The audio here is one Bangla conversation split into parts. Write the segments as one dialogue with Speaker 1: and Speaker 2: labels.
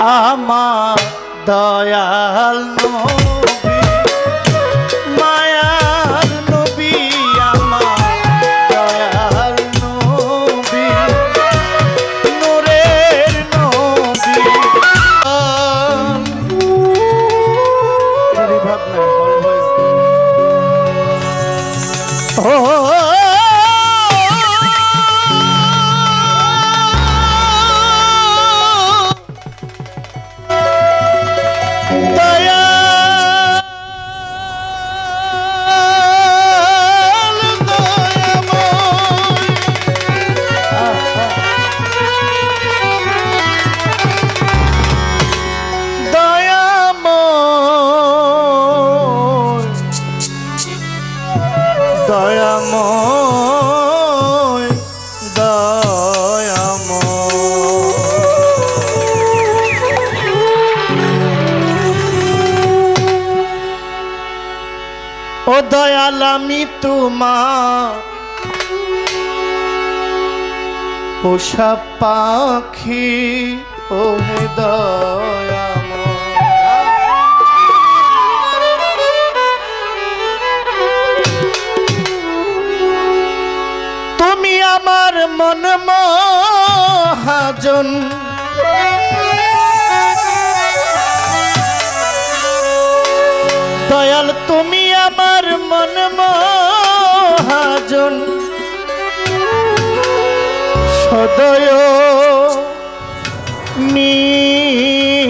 Speaker 1: আমার দয়াল নবী মায়ার নবী আমার দয়াল নবী নূরের নবী ভাব না হল ভয়েস ও দয়াময় ও দয়াল আমি তোমার পোষা পাখি ও হে দয়াময় তুমি আমার মন মহাজন দয়াল তুমি আমার মন মহাজন সদয় নিদ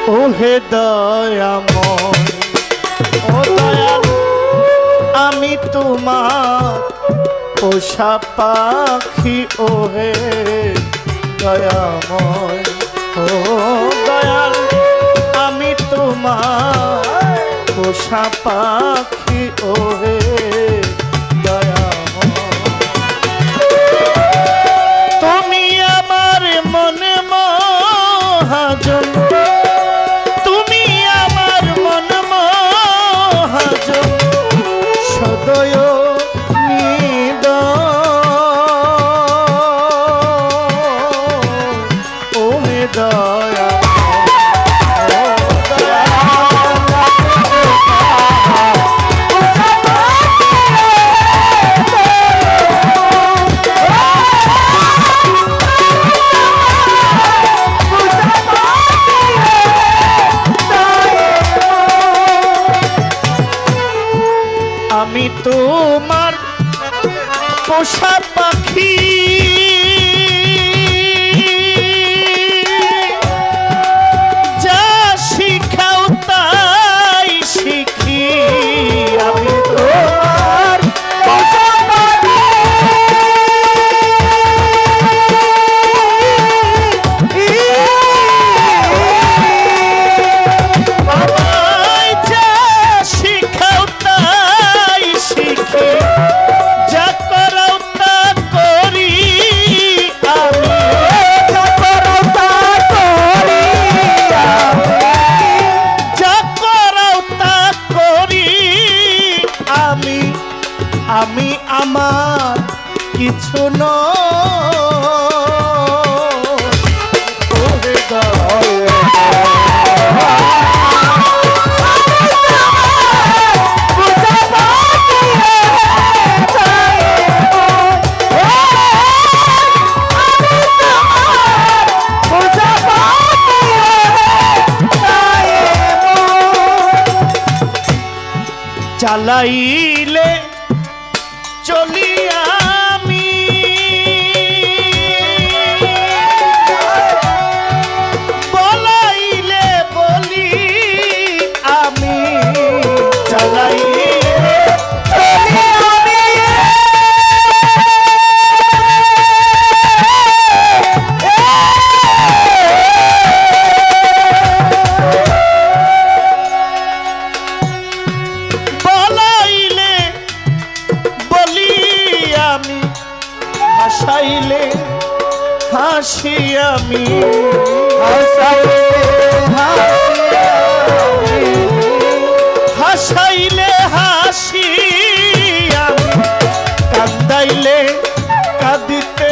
Speaker 1: ও হে দয়াময় ও দয়াল আমি তোমার পোষা পাখি ও হে দয়াময় ও দয়াল আমি তোমার পোষা পাখি ও হে দয়াময় তুমি আমার মনে মহাজন তুমি আমার মন মহাজন সদয় নিদ ও হে দয়া আমি তোমার পোষা পাখি যা শিখাও তাই শিখি আমি তোমার পোষা পাখি আমায় যা শিখাও তাই শিখি যা করাও তা করি আমি যা করাও তা করি যা করাও তা করি আমি আমি আমার কিছু চালাইলে চলি আমি বলাইলে বলি আমি চালাইলে চলি আমি হাসাইলে হাসি আমি হাসাইলে হাসাইলে হাসি আমি কাঁদাইলে কাঁদিতে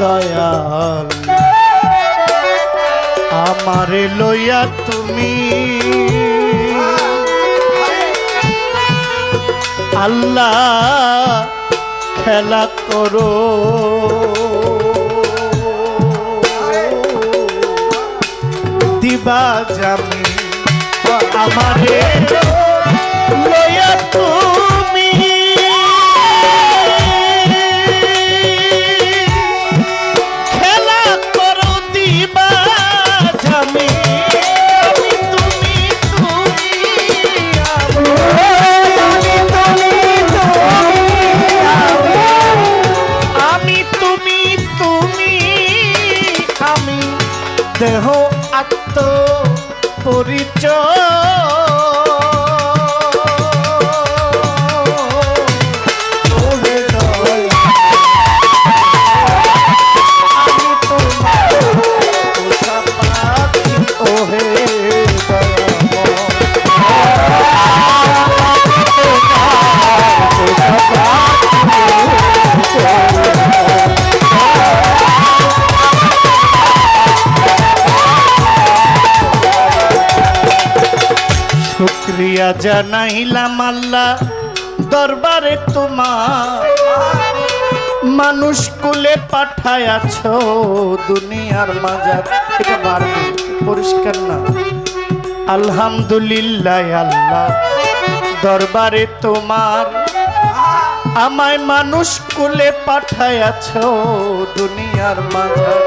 Speaker 1: দয়াল আমারে লইয়া তুমি আল্লাহ খেলা করো দিবা জামি আমারে লইয়া তুমি দেহ আত্ম পরিচয় আমি তোমার পোষা পাখি ওহে শুকরিয়া জানাইলাম আল্লাহ দরবারে তোমার মানুষ কুলে পাঠায়াছ দুনিয়ার মাঝার এটা বাড়বে পরিষ্কার না আলহামদুলিল্লাহ আল্লাহ দরবারে তোমার আমায় মানুষ কুলে পাঠায়াছ দুনিয়ার মাঝার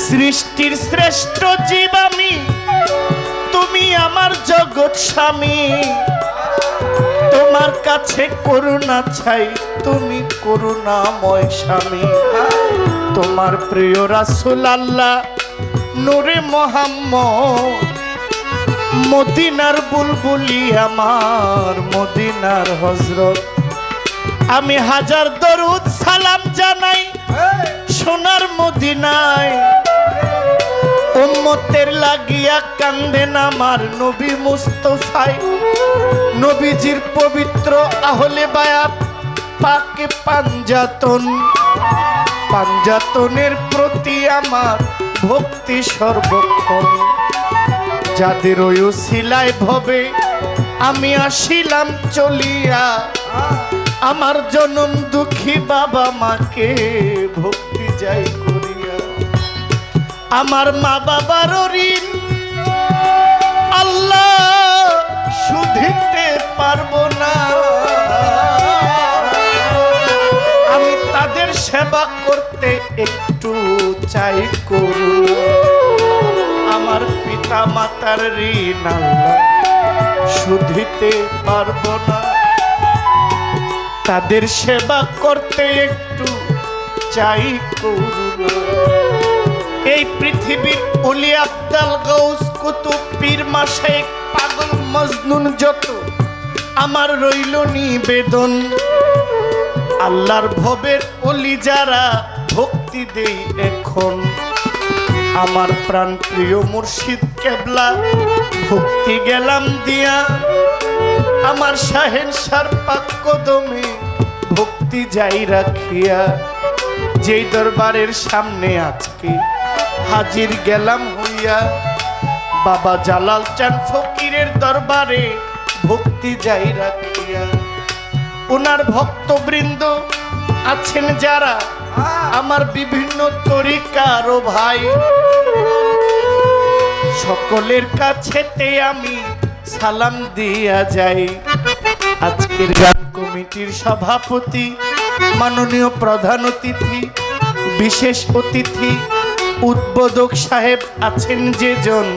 Speaker 1: সৃষ্টির শ্রেষ্ঠ জীব আমি তুমি আমার জগৎ স্বামী তোমার কাছে করুণা চাই তুমি করুণাময় স্বামী তোমার প্রিয় রাসূল আল্লাহ নূরে মুহাম্মদ মদিনার বুলবুলি আমার মদিনার হযরত আমি হাজার দরুদ সালাম জানাই সোনার মদিনায় উম্মতের লাগিয়া কান্দেন আমার নবী মুস্তাফায় নবীজির পবিত্র আহলে বায়াত পাকে পাঞ্জাতনের প্রতি আমার ভক্তি সর্বক্ষণ যাদের ওই উসিলায় ভবে আমি আসিলাম চলিয়া আমার জনম দুঃখী বাবা মাকে ভক্তি যাই করিয়া আমার মা বাবার ঋণ আল্লাহ শুধিতে পারবো না আমি তাদের সেবা করতে একটু চাই করুন আমার পিতা মাতার ঋণ আল্লাহ শুধিতে পারবো না তাদের সেবা করতে একটু চাই করুন এই পৃথিবীর ওলি আব্দাল গাউস কুতুব পীর মাশায়েখ পাগল মজনুন যত আমার রইল নিবেদন আল্লাহর ভবের ওলি যারা ভক্তি দেই এখন আমার প্রাণ প্রিয় মুর্শিদ কেবলা ভক্তি গেলাম দিয়া আমার শাহেনশার পাক কদমে ভক্তি যাই রাখিয়া যেই দরবারের সামনে আজকে হাজির গেলাম হইয়া বাবা জালাল চাঁদ ফকিরের দরবারে ভক্তি যাই রাখিয়া ওনার ভক্তবৃন্দ আছেন যারা আমার বিভিন্ন তরিকার ও ভাই সকলের কাছেতে আমি সালাম দিয়া যাই আজকের গান কমিটির সভাপতি মাননীয় প্রধান অতিথি বিশেষ অতিথি উদ্বোধক সাহেব আছেন যেজন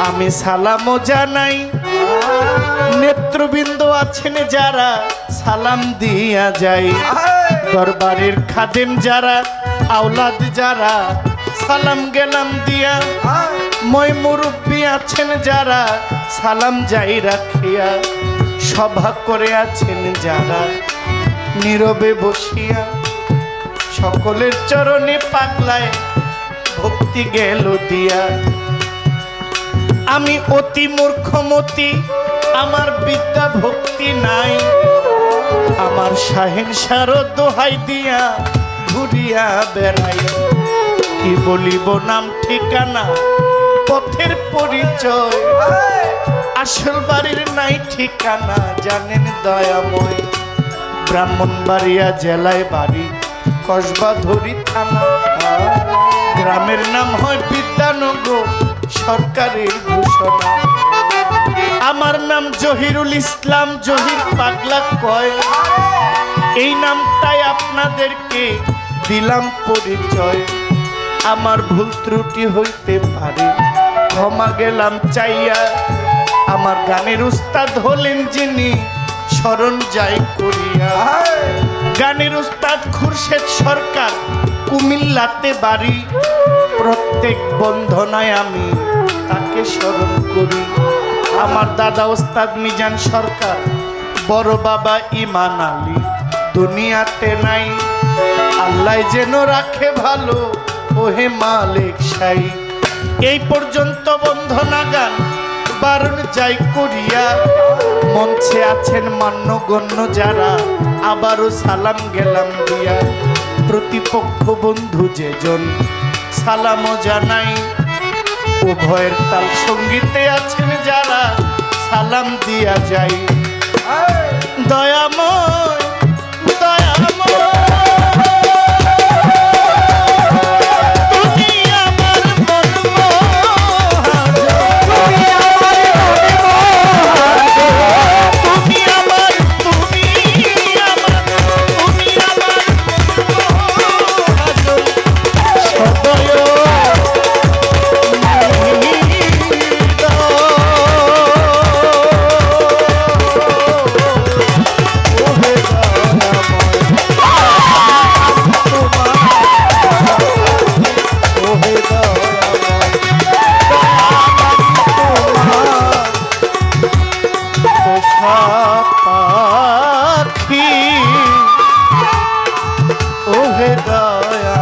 Speaker 1: আমি সালামও জানাই নেতৃবৃন্দ আছেন যারা সালাম দিয়া যাই দরবারের খাদেম যারা আওলাদ যারা সালাম গেলাম দিয়া, মই মুরব্বী আছেন যারা সালাম যাই রাখিয়া, সভা করে আছেন যারা নীরবে বসিয়া, সকলের চরণে পাগলায় ভক্তি গেল দিয়া। আমি অতি মূর্খমতি, আমার বিদ্যা ভক্তি নাই, আমার শাহেনশার দোহাই দিয়া ঘুরিয়া বেড়াই। কি বলিব নাম ঠিকানা পথের পরিচয়, আসল বাড়ির নাই ঠিকানা জানেন দয়াময়। ব্রাহ্মণবাড়িয়া জেলায় বাড়ি, কসবা ধরি থানা, গ্রামের নাম হয় বিদ্যানগর, সরকারের ঘোষণা। আমার নাম জহিরুল ইসলাম, জহির পাগলা কয়, এই নামটাই আপনাদেরকে দিলাম পরিচয়। আমার ভুল ত্রুটি হইতে পারে, ক্ষমা গেলাম চাইয়া। আমার গানের উস্তাদ হলেন যিনি, স্মরণ যাই করিয়া। গানের উস্তাদ খুরশেদ সরকার, কুমিল্লাতে বাড়ি, প্রত্যেক বন্ধনায় আমি তাকে স্মরণ করি। আমার দাদা ওস্তাদ মিজান সরকার, বড় বাবা ইমান আলী দুনিয়াতে নাই, আল্লাহ যেন রাখে ভালো ওহে মালিক সাই। এই পর্যন্ত বন্ধনা গান বারণ যাই করিয়া, মঞ্চে আছেন মান্যগণ্য যারা আবারও সালাম গেলাম দিয়া। প্রতিপক্ষ বন্ধু যেজন সালামও জানাই, উভয়ের তাল সঙ্গীতে আছেন যারা সালাম দিয়া যাই। দয়াময় দয়াময় পাখি ওহে দয়া।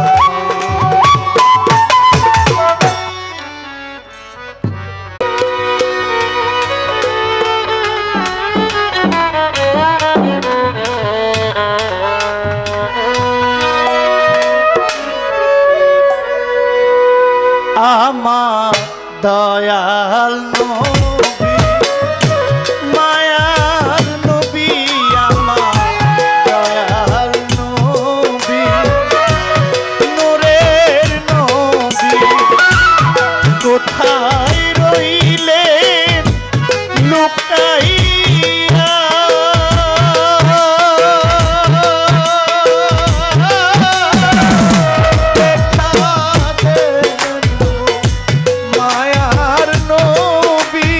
Speaker 1: আমার দয়াল নবী, মায়ার নবী, আমার দয়াল নবী, নূরের নবী, কোথায় রইলেন লুকাইয়া। মায়ার নবী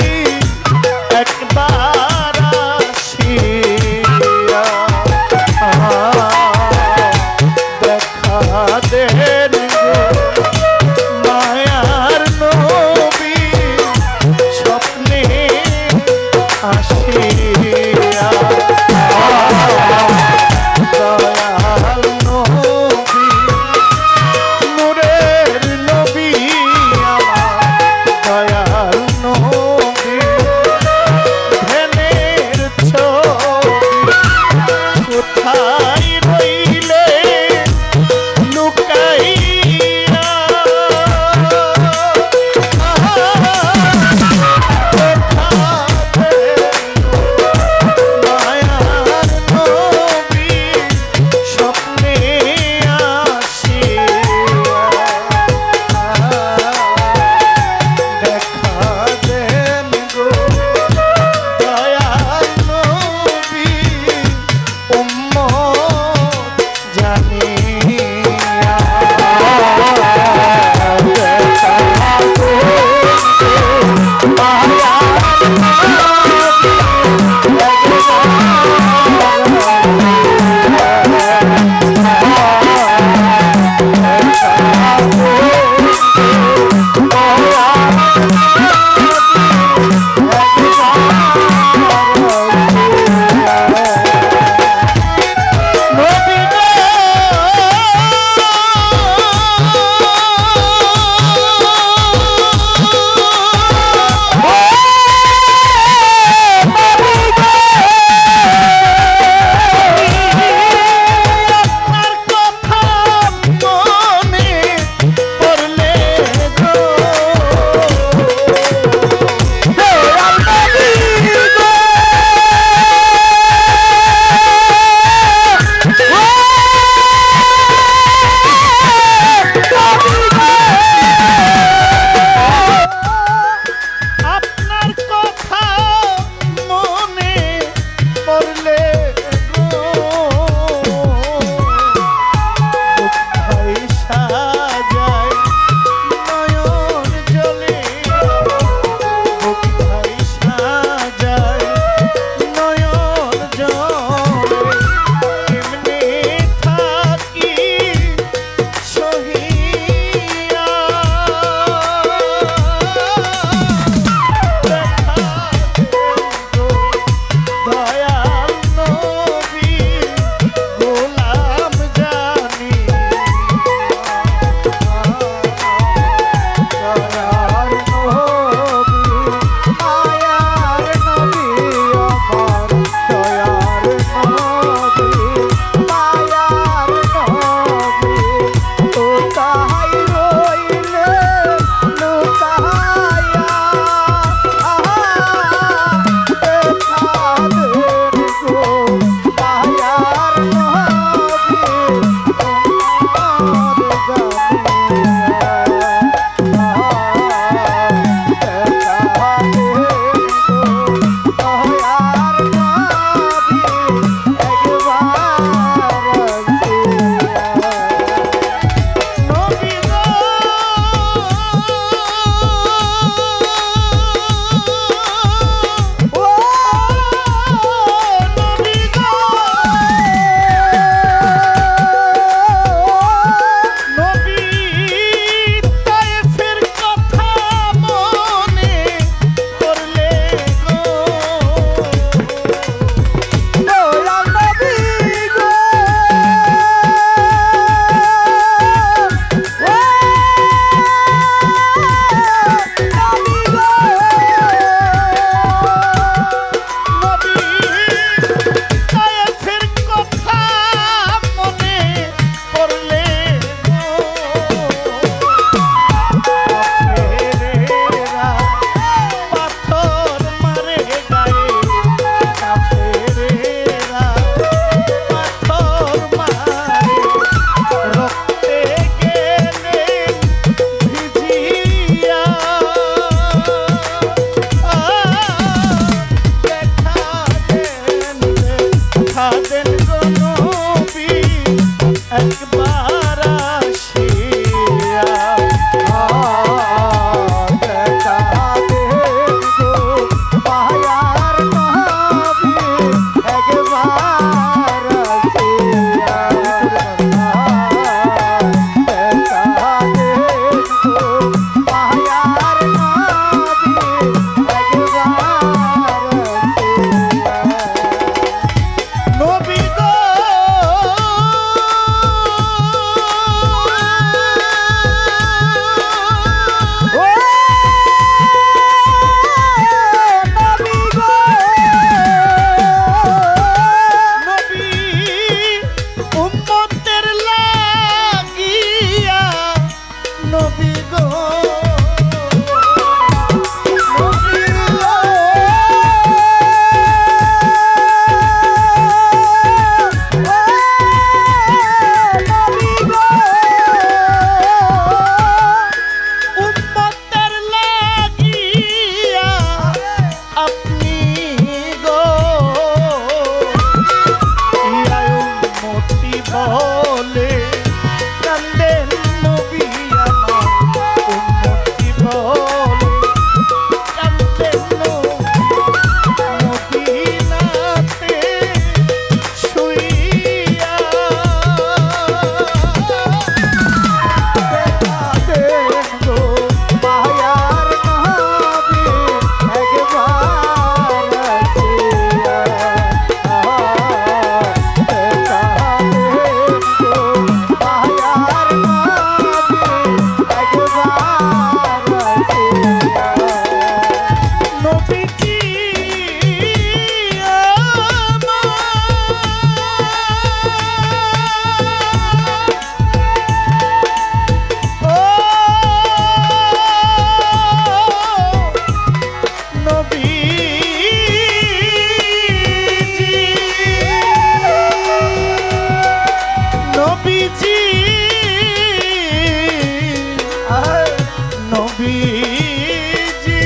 Speaker 1: নবীজি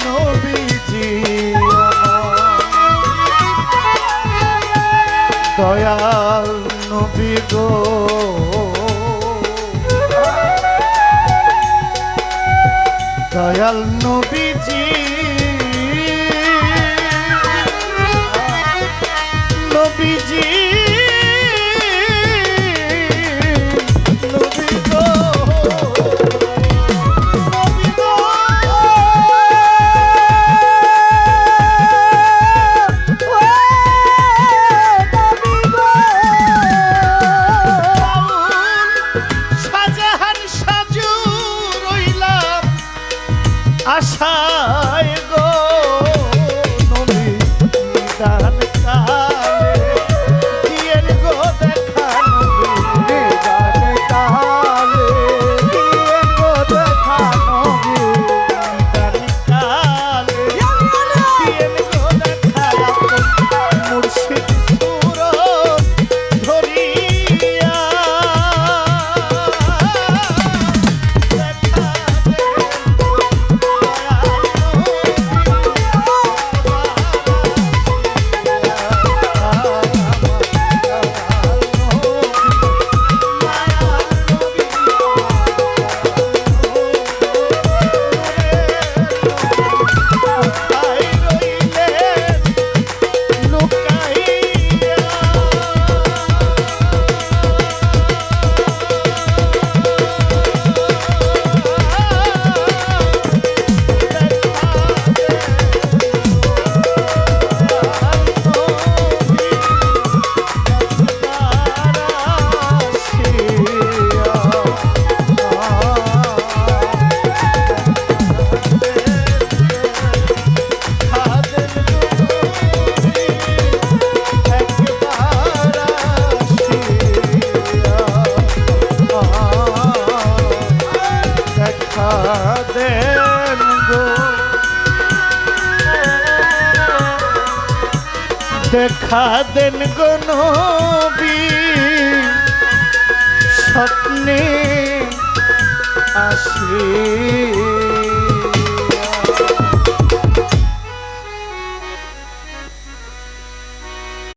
Speaker 1: নবীজি দয়াল নবী গো দয়াল নবীজি নবীজি নবী গো নবী গো শাহজাহান সাজু রইলাম আশায় গো নবী নিদান কালে দিয়েন গো দেখা নবী নিদান কালে দিয়েন গো দেখা নবী নিদান কালে দিয়েন গো দেখা মুর্শিদ সুরত ধরিয়া দেখা দেন গো নবী স্বপ্নে আসি